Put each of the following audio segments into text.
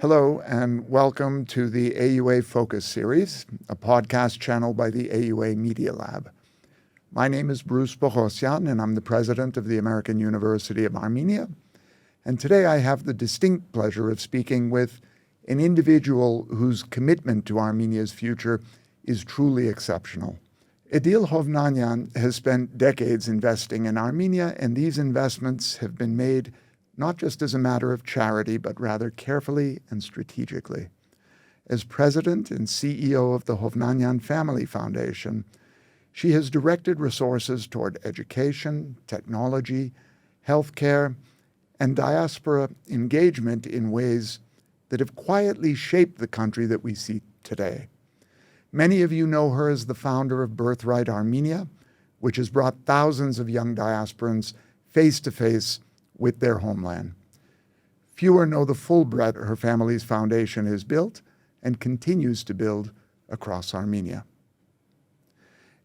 Hello and welcome to the AUA Focus Series, a podcast channel by the AUA Media Lab. My name is Bruce Boghosian and I'm the president of the American University of Armenia. And today I have the distinct pleasure of speaking with an individual whose commitment to Armenia's future is truly exceptional. Edele Hovnanian has spent decades investing in Armenia, and these investments have been made not just as a matter of charity, but rather carefully and strategically. As president and CEO of the Hovnanian Family Foundation, she has directed resources toward education, technology, healthcare, and diaspora engagement in ways that have quietly shaped the country that we see today. Many of you know her as the founder of Birthright Armenia, which has brought thousands of young diasporans face to face with their homeland. Fewer know the full breadth her family's foundation has built and continues to build across Armenia.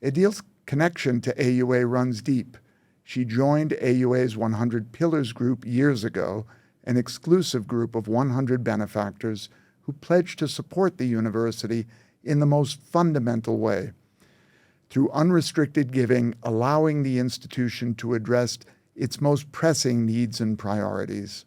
Edele's connection to AUA runs deep. She joined AUA's 100 Pillars group years ago, an exclusive group of 100 benefactors who pledged to support the university in the most fundamental way, through unrestricted giving, allowing the institution to address its most pressing needs and priorities.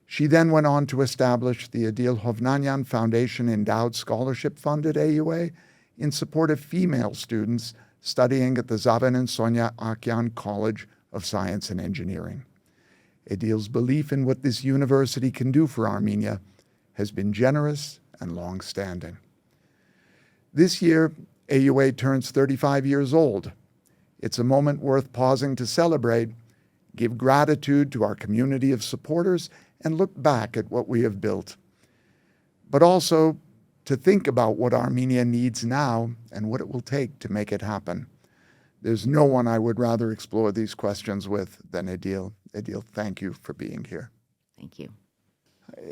She then went on to establish the Edele Hovnanian Foundation Endowed Scholarship Fund at AUA in support of female students studying at the Zaven and Sonia Akyan College of Science and Engineering. Edele's belief in what this university can do for Armenia has been generous and long-standing. This year, AUA turns 35 years old. It's a moment worth pausing to celebrate, give gratitude to our community of supporters, and look back at what we have built. But also to think about what Armenia needs now and what it will take to make it happen. There's no one I would rather explore these questions with than Edele. Edele, thank you for being here. Thank you.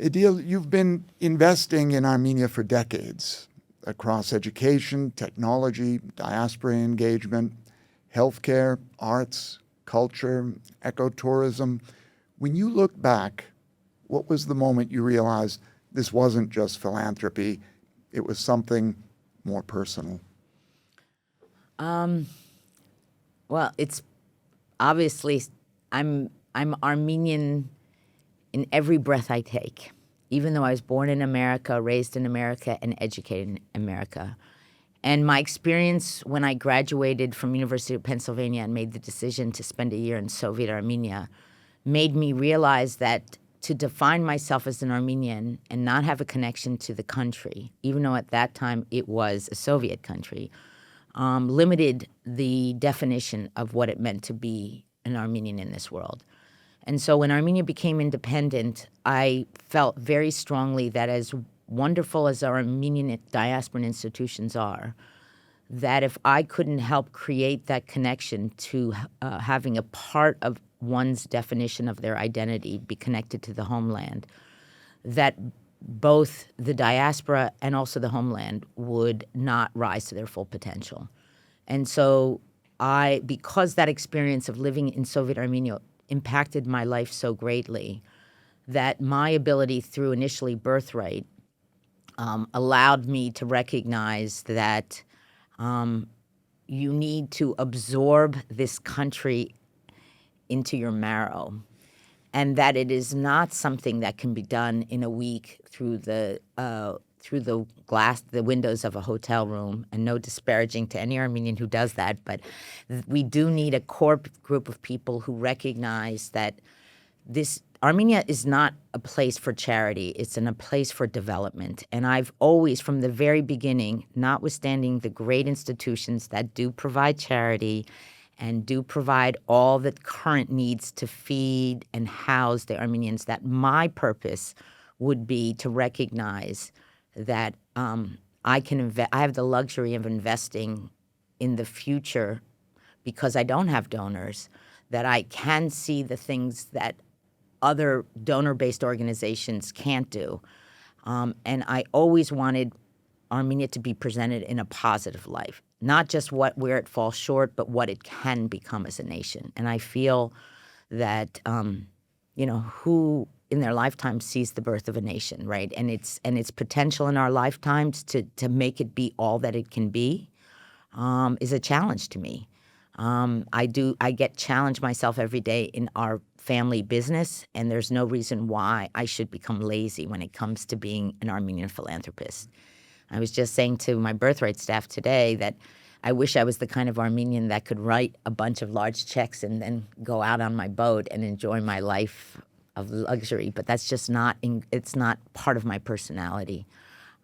Edele, you've been investing in Armenia for decades across education, technology, diaspora engagement, healthcare, arts, culture, ecotourism. When you look back, what was the moment you realized this wasn't just philanthropy, it was something more personal? Well, it's obviously, I'm Armenian in every breath I take, even though I was born in America, raised in America, and educated in America. And my experience when I graduated from University of Pennsylvania and made the decision to spend a year in Soviet Armenia made me realize that to define myself as an Armenian and not have a connection to the country, even though at that time it was a Soviet country, limited the definition of what it meant to be an Armenian in this world. And so when Armenia became independent, I felt very strongly that as wonderful as our Armenian diaspora institutions are, that if I couldn't help create that connection to having a part of one's definition of their identity be connected to the homeland, that both the diaspora and also the homeland would not rise to their full potential. And so because that experience of living in Soviet Armenia impacted my life so greatly, that my ability through initially Birthright allowed me to recognize that you need to absorb this country into your marrow, and that it is not something that can be done in a week through the windows of a hotel room. And no disparaging to any Armenian who does that, but we do need a core group of people who recognize that Armenia is not a place for charity, it's a place for development. And I've always, from the very beginning, notwithstanding the great institutions that do provide charity and do provide all the current needs to feed and house the Armenians, that my purpose would be to recognize that I have the luxury of investing in the future because I don't have donors, that I can see the things that other donor-based organizations can't do. And I always wanted Armenia to be presented in a positive light, not just where it falls short, but what it can become as a nation. And I feel that, who in their lifetime sees the birth of a nation, right? And its potential in our lifetimes to make it be all that it can be is a challenge to me. I get challenged myself every day in our family business, and there's no reason why I should become lazy when it comes to being an Armenian philanthropist. I was just saying to my birthright staff today that I wish I was the kind of Armenian that could write a bunch of large checks and then go out on my boat and enjoy my life of luxury, but that's just it's not part of my personality.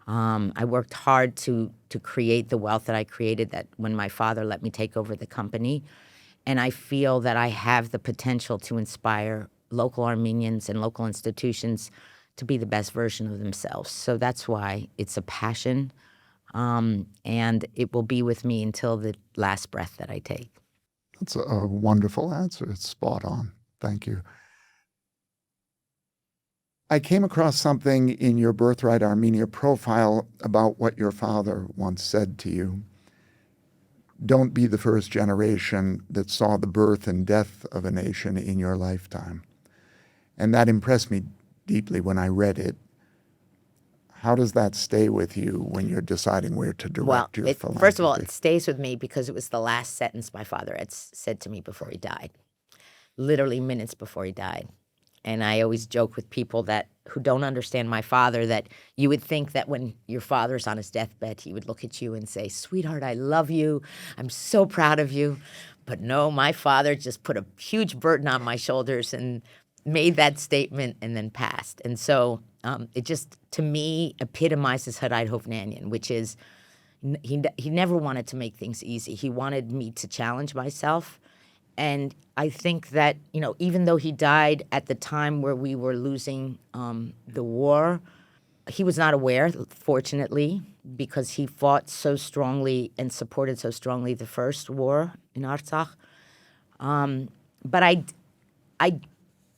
I worked hard to create the wealth that I created that when my father let me take over the company. And I feel that I have the potential to inspire local Armenians and local institutions to be the best version of themselves. So that's why it's a passion, and it will be with me until the last breath that I take. That's a wonderful answer. It's spot on. Thank you. I came across something in your Birthright Armenia profile about what your father once said to you. Don't be the first generation that saw the birth and death of a nation in your lifetime. And that impressed me deeply when I read it. How does that stay with you when you're deciding where to direct your philanthropy? First of all, it stays with me because it was the last sentence my father had said to me before he died, literally minutes before he died. And I always joke with people who don't understand my father that you would think that when your father's on his deathbed, he would look at you and say, "Sweetheart, I love you. I'm so proud of you." But no, my father just put a huge burden on my shoulders and made that statement and then passed. And so it just, to me, epitomizes Edele Hovnanian, which is he never wanted to make things easy. He wanted me to challenge myself. And I think that, even though he died at the time where we were losing the war, he was not aware, fortunately, because he fought so strongly and supported so strongly the first war in Artsakh. But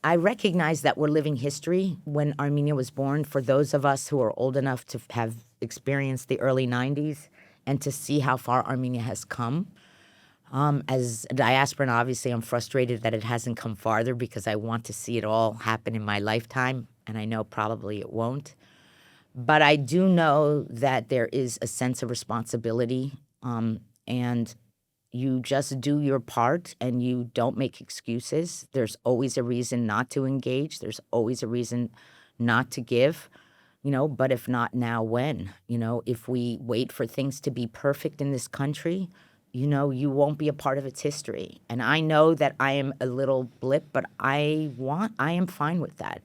I recognize that we're living history when Armenia was born. For those of us who are old enough to have experienced the early 90s and to see how far Armenia has come. As a diasporan, obviously, I'm frustrated that it hasn't come farther because I want to see it all happen in my lifetime, and I know probably it won't. But I do know that there is a sense of responsibility, and you just do your part and you don't make excuses. There's always a reason not to engage. There's always a reason not to give. But if not now, when? If we wait for things to be perfect in this country, you won't be a part of its history. And I know that I am a little blip, but I am fine with that.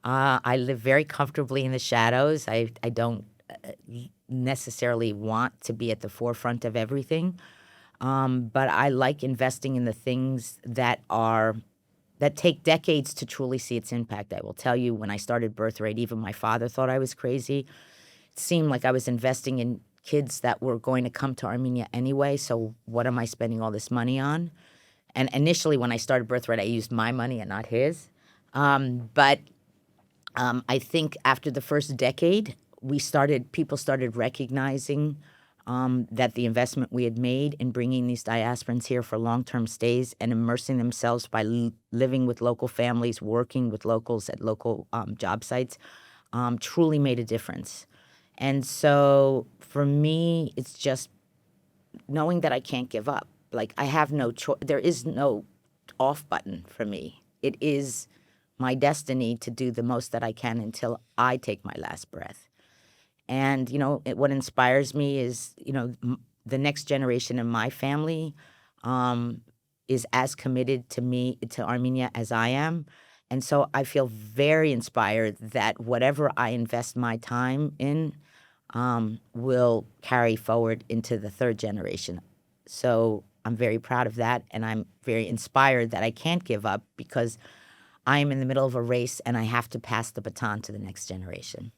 I live very comfortably in the shadows. I don't necessarily want to be at the forefront of everything. But I like investing in the things that take decades to truly see its impact. I will tell you, when I started Birthright, even my father thought I was crazy. It seemed like I was investing in kids that were going to come to Armenia anyway, so what am I spending all this money on? And initially, when I started Birthright, I used my money and not his. But I think after the first decade, people started recognizing that the investment we had made in bringing these diasporans here for long-term stays and immersing themselves by living with local families, working with locals at local job sites, truly made a difference. And so for me, it's just knowing that I can't give up. Like, I have no choice. There is no off button for me. It is my destiny to do the most that I can until I take my last breath. And, what inspires me is, the next generation in my family is as committed to Armenia as I am. And so I feel very inspired that whatever I invest my time in will carry forward into the third generation. So I'm very proud of that, and I'm very inspired that I can't give up because I am in the middle of a race and I have to pass the baton to the next generation.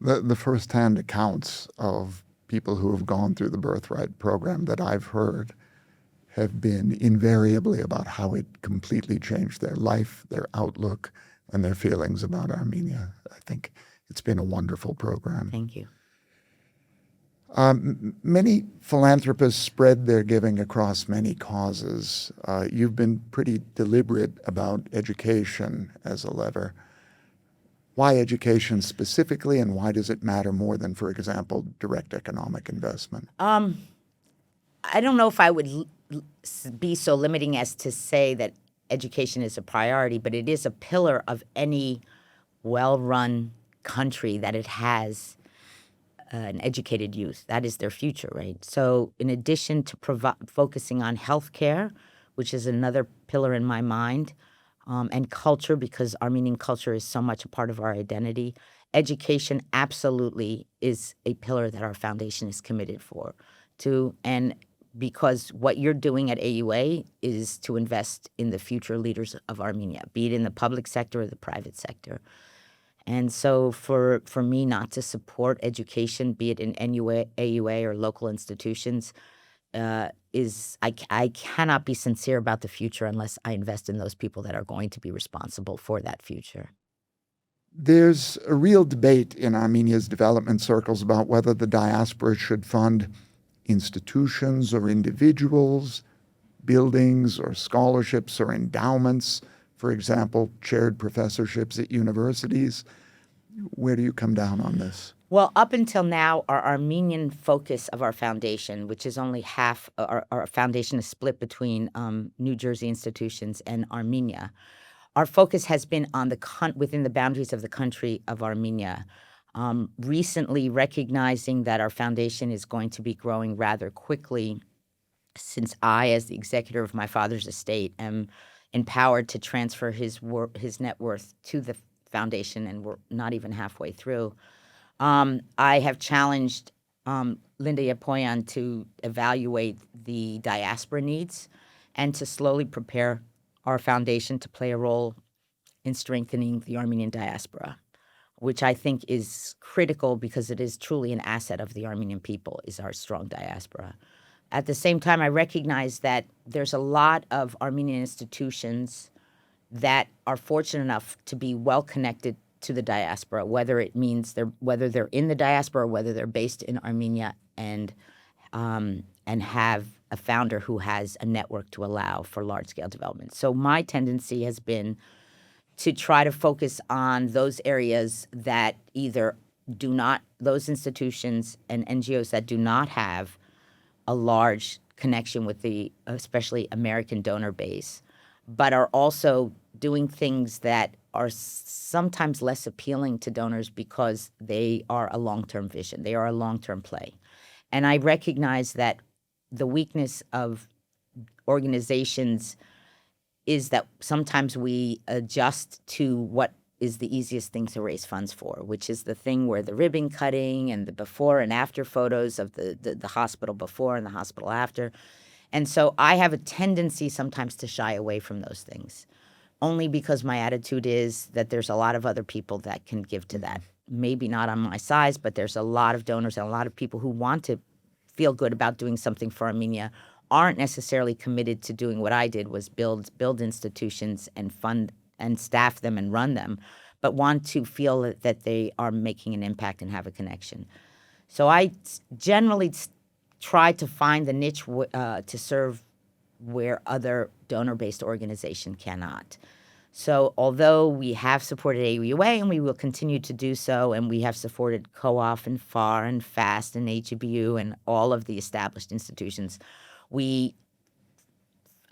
The firsthand accounts of people who have gone through the Birthright program that I've heard have been invariably about how it completely changed their life, their outlook, and their feelings about Armenia. I think it's been a wonderful program. Thank you. Many philanthropists spread their giving across many causes. You've been pretty deliberate about education as a lever. Why education specifically, and why does it matter more than, for example, direct economic investment? I don't know if I would be so limiting as to say that education is a priority, but it is a pillar of any well-run country that it has an educated youth. That is their future, right? So in addition to focusing on healthcare, which is another pillar in my mind, and culture, because Armenian culture is so much a part of our identity, education absolutely is a pillar that our foundation is committed to. And because what you're doing at AUA is to invest in the future leaders of Armenia, be it in the public sector or the private sector. And so for me not to support education, be it in AUA or local institutions, I cannot be sincere about the future unless I invest in those people that are going to be responsible for that future. There's a real debate in Armenia's development circles about whether the diaspora should fund institutions or individuals, buildings or scholarships or endowments, for example, chaired professorships at universities. Where do you come down on this? Well, up until now, our Armenian focus of our foundation, which is only half, our foundation is split between New Jersey institutions and Armenia. Our focus has been on within the boundaries of the country of Armenia. Recently recognizing that our foundation is going to be growing rather quickly, since I, as the executor of my father's estate, am empowered to transfer his net worth to the foundation, and we're not even halfway through. I have challenged Linda Yapoyan to evaluate the diaspora needs and to slowly prepare our foundation to play a role in strengthening the Armenian diaspora, which I think is critical because it is truly an asset of the Armenian people, is our strong diaspora. At the same time, I recognize that there's a lot of Armenian institutions that are fortunate enough to be well connected to the diaspora, whether they're in the diaspora or whether they're based in Armenia and have a founder who has a network to allow for large-scale development. So my tendency has been to try to focus on those areas that those institutions and NGOs that do not have a large connection with the especially American donor base, but are also doing things that are sometimes less appealing to donors because they are a long-term vision. They are a long-term play. And I recognize that the weakness of organizations is that sometimes we adjust to what is the easiest thing to raise funds for, which is the thing where the ribbon cutting and the before and after photos of the hospital before and the hospital after. And so I have a tendency sometimes to shy away from those things, only because my attitude is that there's a lot of other people that can give to that. Maybe not on my size, but there's a lot of donors and a lot of people who want to feel good about doing something for Armenia, aren't necessarily committed to doing what I did, was build institutions and fund and staff them and run them, but want to feel that they are making an impact and have a connection. So I generally try to find the niche to serve where other donor-based organization cannot. So although we have supported AUA and we will continue to do so, and we have supported Co-op and FAR and FAST and HBU and all of the established institutions,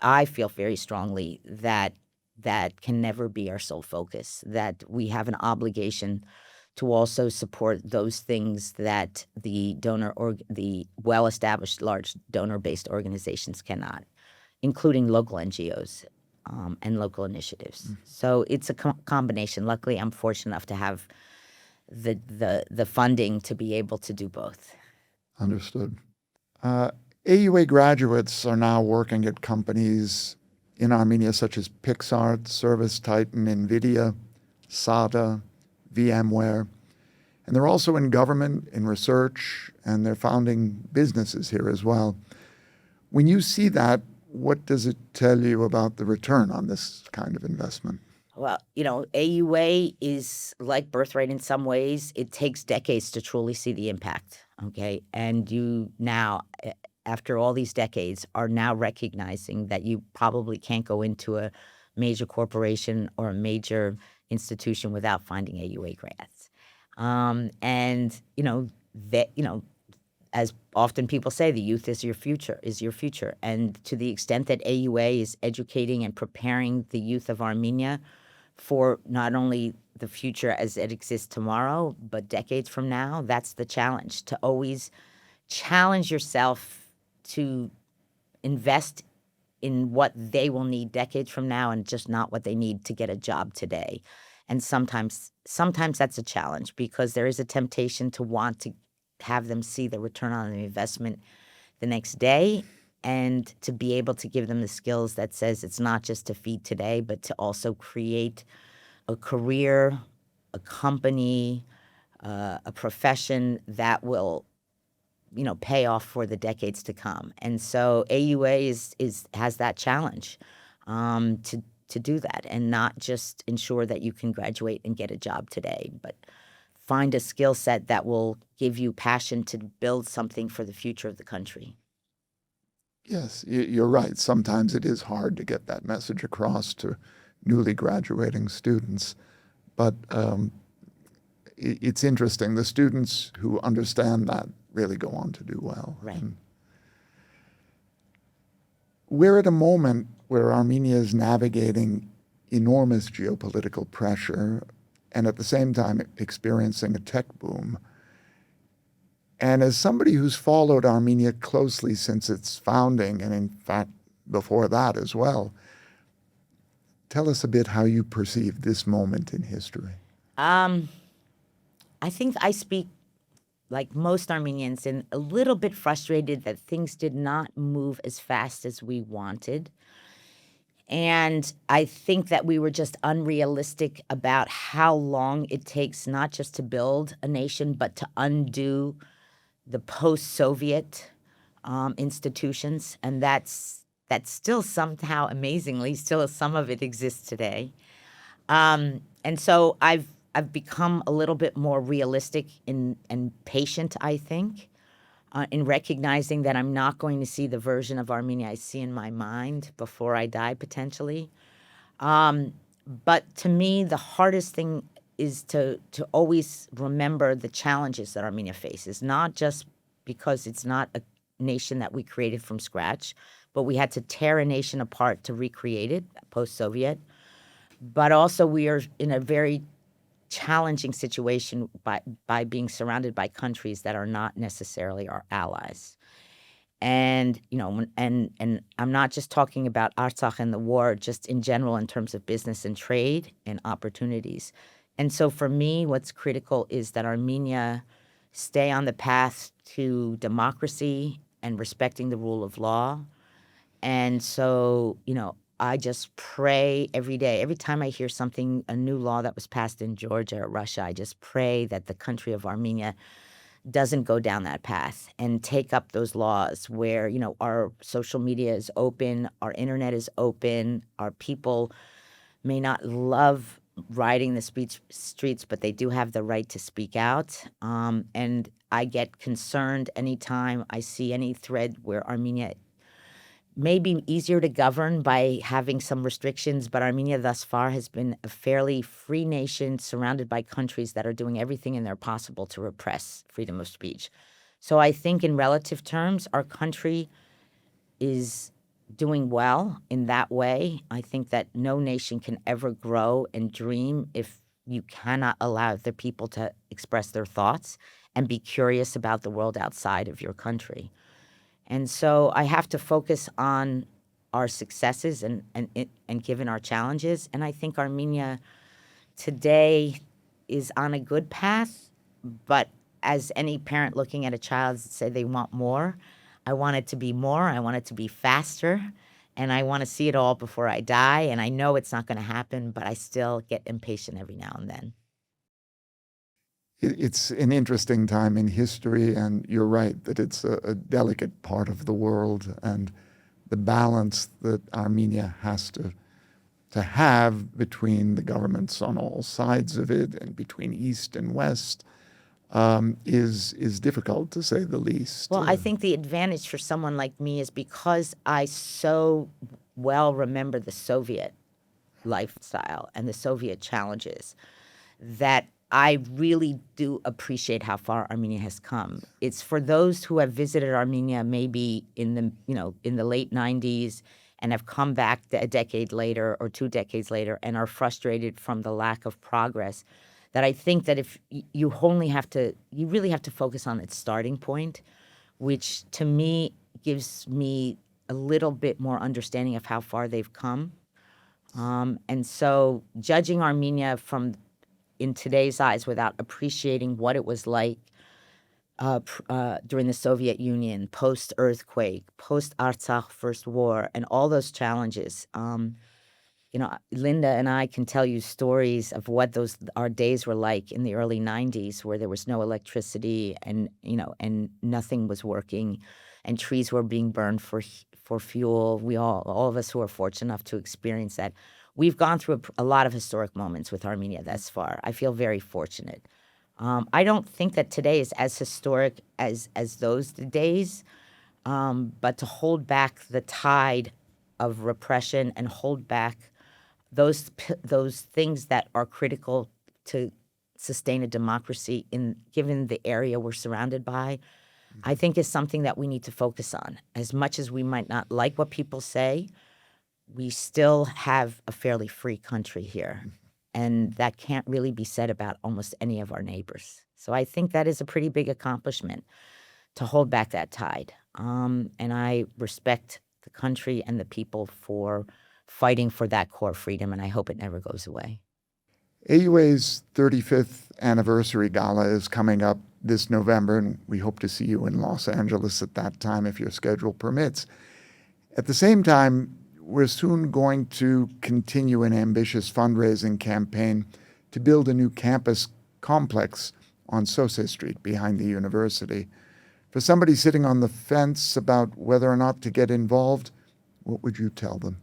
I feel very strongly that that can never be our sole focus, that we have an obligation to also support those things that the well-established large donor-based organizations cannot, including local NGOs and local initiatives. Mm-hmm. So it's a combination. Luckily, I'm fortunate enough to have the funding to be able to do both. Understood. AUA graduates are now working at companies in Armenia such as Pixart, Service Titan, NVIDIA, SATA, VMware, and they're also in government, in research, and they're founding businesses here as well. When you see that, what does it tell you about the return on this kind of investment? Well, AUA is like birthright in some ways. It takes decades to truly see the impact, okay? And you now, after all these decades, are now recognizing that you probably can't go into a major corporation or a major institution without finding AUA grants. And, as often people say, the youth is your future. And to the extent that AUA is educating and preparing the youth of Armenia for not only the future as it exists tomorrow, but decades from now, that's the challenge, to always challenge yourself to invest in what they will need decades from now and just not what they need to get a job today. And sometimes that's a challenge because there is a temptation to want to have them see the return on the investment the next day, and to be able to give them the skills that says it's not just to feed today, but to also create a career, a company, a profession that will, pay off for the decades to come. And so AUA has that challenge to do that, and not just ensure that you can graduate and get a job today, but find a skill set that will give you passion to build something for the future of the country. Yes, you're right. Sometimes it is hard to get that message across to newly graduating students. But it's interesting. The students who understand that really go on to do well. Right. And we're at a moment where Armenia is navigating enormous geopolitical pressure and at the same time experiencing a tech boom. And as somebody who's followed Armenia closely since its founding, and in fact before that as well, tell us a bit how you perceive this moment in history. I think I speak like most Armenians and a little bit frustrated that things did not move as fast as we wanted. And I think that we were just unrealistic about how long it takes not just to build a nation, but to undo the post-Soviet institutions. And that's still somehow, amazingly, still some of it exists today. And so I've become a little bit more realistic and patient, I think, in recognizing that I'm not going to see the version of Armenia I see in my mind before I die, potentially. But to me, the hardest thing is to always remember the challenges that Armenia faces, not just because it's not a nation that we created from scratch, but we had to tear a nation apart to recreate it, post-Soviet. But also we are in a very challenging situation by being surrounded by countries that are not necessarily our allies. And, and I'm not just talking about Artsakh and the war, just in general in terms of business and trade and opportunities. And so for me, what's critical is that Armenia stay on the path to democracy and respecting the rule of law. And so, I just pray every day. Every time I hear something, a new law that was passed in Georgia or Russia, I just pray that the country of Armenia doesn't go down that path and take up those laws where, our social media is open, our internet is open, our people may not love riding the streets, but they do have the right to speak out. And I get concerned anytime I see any thread where Armenia may be easier to govern by having some restrictions, but Armenia thus far has been a fairly free nation surrounded by countries that are doing everything in their possible to repress freedom of speech. So I think in relative terms, our country is doing well in that way. I think that no nation can ever grow and dream if you cannot allow the people to express their thoughts and be curious about the world outside of your country. And so I have to focus on our successes and given our challenges. And I think Armenia today is on a good path, but as any parent looking at a child say they want more, I want it to be more, I want it to be faster, and I want to see it all before I die. And I know it's not going to happen, but I still get impatient every now and then. It's an interesting time in history, and you're right that it's a delicate part of the world, and the balance that Armenia has to to have between the governments on all sides of it and between East and West is difficult, to say the least. Well, I think the advantage for someone like me is because I so well remember the Soviet lifestyle and the Soviet challenges that I really do appreciate how far Armenia has come. It's for those who have visited Armenia maybe in the late 90s and have come back a decade later or 2 decades later and are frustrated from the lack of progress, that I think that if you really have to focus on its starting point, which to me gives me a little bit more understanding of how far they've come. And so judging Armenia in today's eyes without appreciating what it was like during the Soviet Union, post-earthquake, post-Artsakh First War, and all those challenges. Linda and I can tell you stories of what our days were like in the early 90s, where there was no electricity and nothing was working, and trees were being burned for fuel. All of us who are fortunate enough to experience that, we've gone through a lot of historic moments with Armenia thus far. I feel very fortunate. I don't think that today is as historic as those days, but to hold back the tide of repression and hold back those things that are critical to sustain a democracy given the area we're surrounded by, I think is something that we need to focus on. As much as we might not like what people say, we still have a fairly free country here. And that can't really be said about almost any of our neighbors. So I think that is a pretty big accomplishment to hold back that tide. And I respect the country and the people for fighting for that core freedom, and I hope it never goes away. AUA's 35th anniversary gala is coming up this November, and we hope to see you in Los Angeles at that time if your schedule permits. At the same time, we're soon going to continue an ambitious fundraising campaign to build a new campus complex on Sauce Street behind the university. For somebody sitting on the fence about whether or not to get involved, what would you tell them?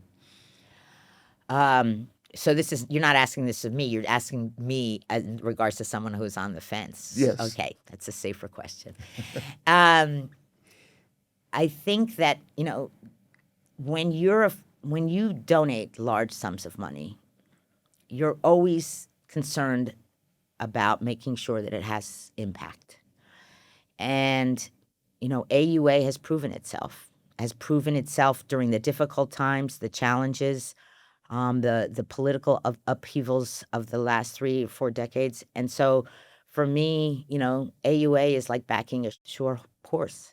So you're not asking this of me, you're asking me in regards to someone who's on the fence. Yes. Okay, that's a safer question. I think that, when you donate large sums of money, you're always concerned about making sure that it has impact. And, AUA has proven itself during the difficult times, the challenges, the political upheavals of the last 3 or 4 decades. And so for me, AUA is like backing a sure horse.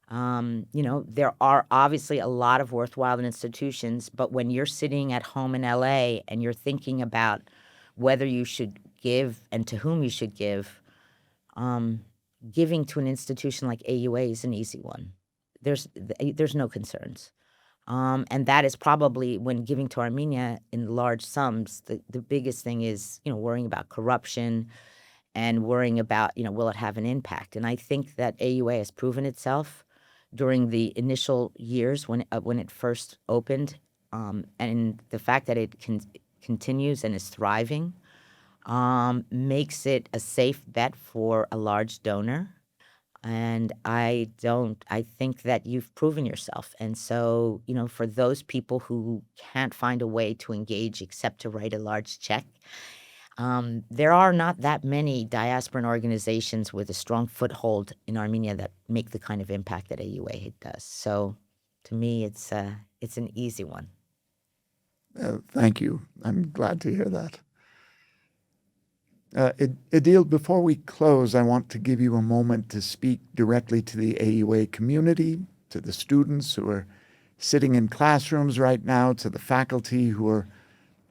There are obviously a lot of worthwhile institutions, but when you're sitting at home in LA and you're thinking about whether you should give and to whom you should give, giving to an institution like AUA is an easy one. There's no concerns. And that is probably, when giving to Armenia in large sums, the biggest thing is, worrying about corruption and worrying about, will it have an impact? And I think that AUA has proven itself during the initial years when it first opened, and the fact that it continues and is thriving makes it a safe bet for a large donor. And I think that you've proven yourself. And so, for those people who can't find a way to engage except to write a large check, there are not that many diasporan organizations with a strong foothold in Armenia that make the kind of impact that AUA does. So to me, it's an easy one. Thank you. I'm glad to hear that. Edele, before we close, I want to give you a moment to speak directly to the AUA community, to the students who are sitting in classrooms right now, to the faculty who are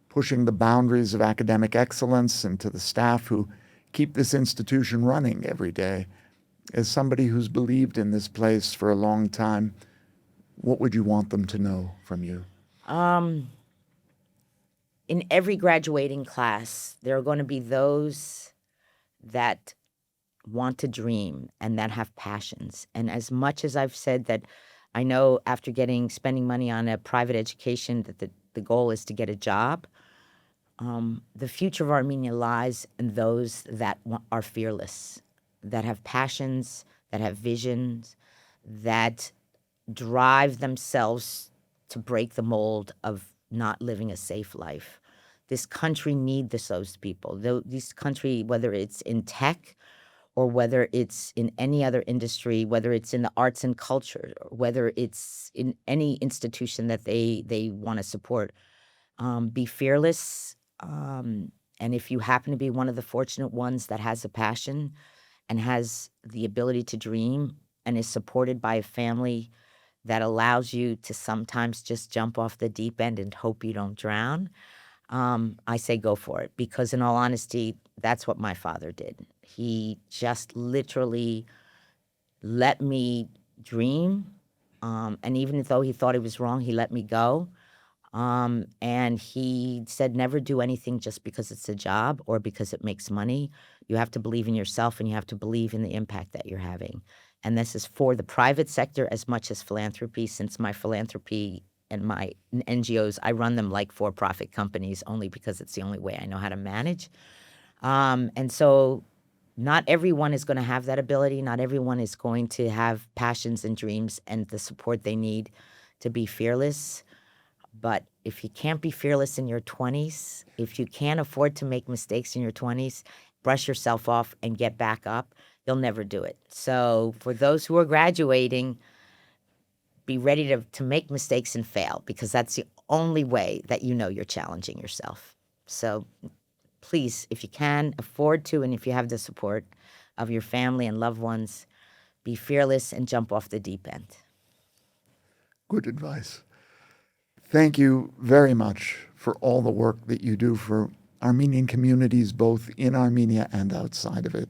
pushing the boundaries of academic excellence, and to the staff who keep this institution running every day. As somebody who's believed in this place for a long time, what would you want them to know from you? In every graduating class, there are going to be those that want to dream and that have passions. And as much as I've said that I know after spending money on a private education that the the goal is to get a job. The future of Armenia lies in those that are fearless, that have passions, that have visions, that drive themselves to break the mold of not living a safe life. This country needs those people. This country, whether it's in tech or whether it's in any other industry, whether it's in the arts and culture, or whether it's in any institution that they want to support, be fearless. And if you happen to be one of the fortunate ones that has a passion and has the ability to dream and is supported by a family that allows you to sometimes just jump off the deep end and hope you don't drown, I say go for it, because in all honesty, that's what my father did. He just literally let me dream, and even though he thought he was wrong, he let me go. And he said, never do anything just because it's a job or because it makes money. You have to believe in yourself, and you have to believe in the impact that you're having. And this is for the private sector as much as philanthropy, since my philanthropy and my NGOs, I run them like for-profit companies only because it's the only way I know how to manage. And so not everyone is going to have that ability. Not everyone is going to have passions and dreams and the support they need to be fearless. But if you can't be fearless in your 20s, if you can't afford to make mistakes in your 20s, brush yourself off and get back up, you'll never do it. So for those who are graduating, be ready to make mistakes and fail, because that's the only way that you know you're challenging yourself. So please, if you can afford to, and if you have the support of your family and loved ones, be fearless and jump off the deep end. Good advice. Thank you very much for all the work that you do for Armenian communities, both in Armenia and outside of it.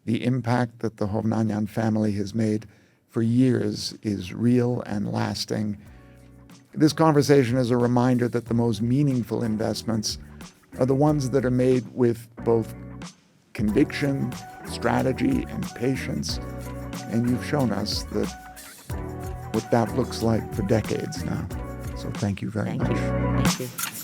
The impact that the Hovnanian family has made for years is real and lasting. This conversation is a reminder that the most meaningful investments are the ones that are made with both conviction, strategy, and patience. And you've shown us what that looks like for decades now. So thank you very much. Thank you.